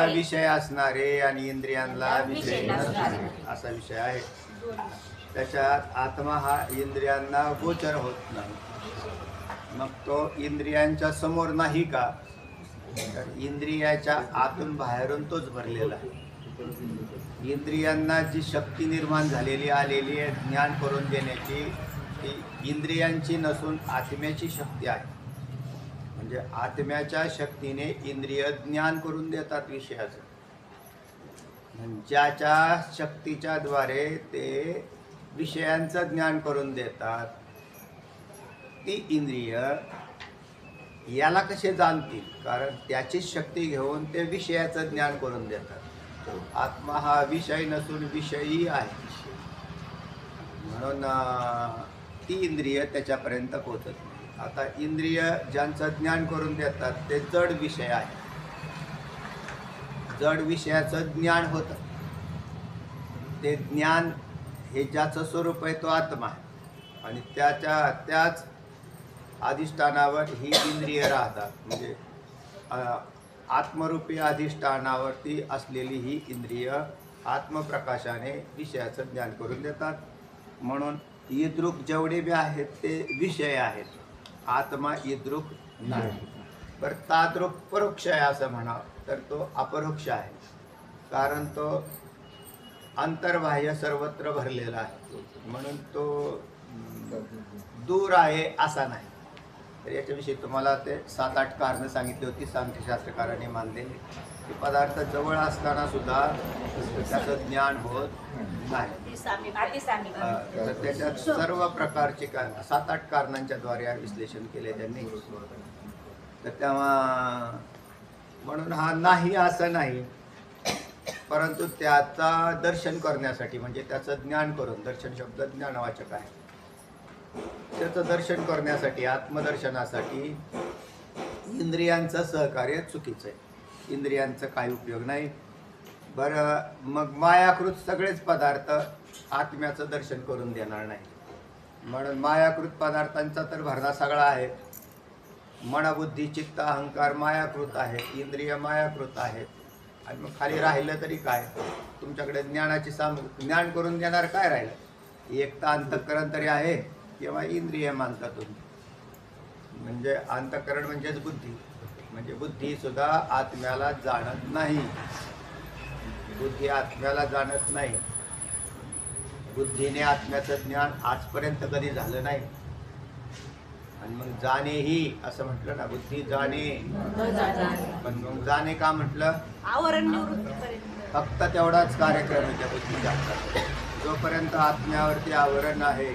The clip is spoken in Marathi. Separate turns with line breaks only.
विषय असणारे आणि इंद्रियांना विषय नसणारे असा विषय आहे. त्याच्यात आत्मा हा इंद्रियांना गोचर होत नाही. मग तो इंद्रियांच्या समोर नाही का, तर इंद्रियाच्या आतून बाहेरून तोच भरलेला आहे. इंद्रियांना जी शक्ती निर्माण झालेली आलेली आहे ज्ञान करून देण्याची, ती इंद्रियांची नसून आत्म्याची शक्ती आहे. म्हणजे आत्म्याच्या शक्तीने इंद्रिय ज्ञान करून देतात विषयाचं. ज्याच्या शक्तीच्या द्वारे ते विषयांचं ज्ञान करून देतात, ती इंद्रिय याला कसे जाणतील? कारण त्याचीच शक्ती घेऊन ते विषयाचं ज्ञान करून देतात. आत्मा हा विषय नसून विषयी आहे, म्हणून ती इंद्रिय त्याच्यापर्यंत पोहोचत नाही. आता इंद्रिय ज्यांचं ज्ञान करून देतात ते जड विषय आहे. जड विषयाचं ज्ञान होतं. ते ज्ञान हे ज्याचं स्वरूप आहे तो आत्मा आहे आणि त्याच अधिष्ठानावर ही इंद्रिय राहतात. म्हणजे आत्मरूपी अधिष्ठानावरती असलेली ही इंद्रिय आत्मप्रकाशाने विषयाचं ज्ञान करून देतात. म्हणून इद्रुक जेवढे बी आहेत ते विषय आहेत, आत्मा इद्रुक नाही. बरं, ताद्रुक परोक्ष आहे असं म्हणावं तर तो अपरोक्ष आहे. कारण तो अंतर्बाह्य सर्वत्र भरलेला आहे, म्हणून तो दूर आहे असा नाही. तर याच्याविषयी तुम्हाला ते 7-8 कारणं सांगितली होती सांख्यशास्त्रकारांनी मानलेली. की पदार्थ जवळ असताना सुद्धा त्याचं ज्ञान होत नाही. तर त्याच्यात सर्व प्रकारचे 7-8 कारणांच्या द्वारे विश्लेषण केले त्यांनी. तर तेव्हा म्हणून हा नाही असं नाही, परंतु त्याचा दर्शन करण्यासाठी, म्हणजे त्याचं ज्ञान करून, दर्शन शब्द ज्ञानवाचक आहे, त्याचं दर्शन करण्यासाठी, आत्मदर्शनासाठी इंद्रियांचं सहकार्य चुकीचं आहे. इंद्रियांचा काही उपयोग नाही. बरं, मग मायाकृत सगळेच पदार्थ आत्म्याचं दर्शन करून देणार नाही. म्हणून मायाकृत पदार्थांचा तर भरणा सगळा आहे. मन, बुद्धी, चित्त, अहंकार मायाकृत आहे, इंद्रिय मायाकृत आहेत. आणि मग खाली राहिलं तरी काय? तुमच्याकडे ज्ञानाची ज्ञान करून देणार काय राहिलं? एक तर अंतःकरण तरी आहे किंवा इंद्रिय मानता तुम्ही. म्हणजे अंतःकरण म्हणजेच बुद्धी. म्हणजे बुद्धी सुद्धा आत्म्याला जाणत नाही. बुद्धी आत्म्याला जाणत नाही. बुद्धीने आत्म्याचं ज्ञान आजपर्यंत कधी झालं नाही. आणि मग जाणेही असं म्हटलं ना, बुद्धी जाणे. पण मग जाणे का म्हटलं?
आवरण
फक्त तेवढाच कार्यक्रम आहे त्या बुद्धीचा. जोपर्यंत आत्म्यावरती आवरण आहे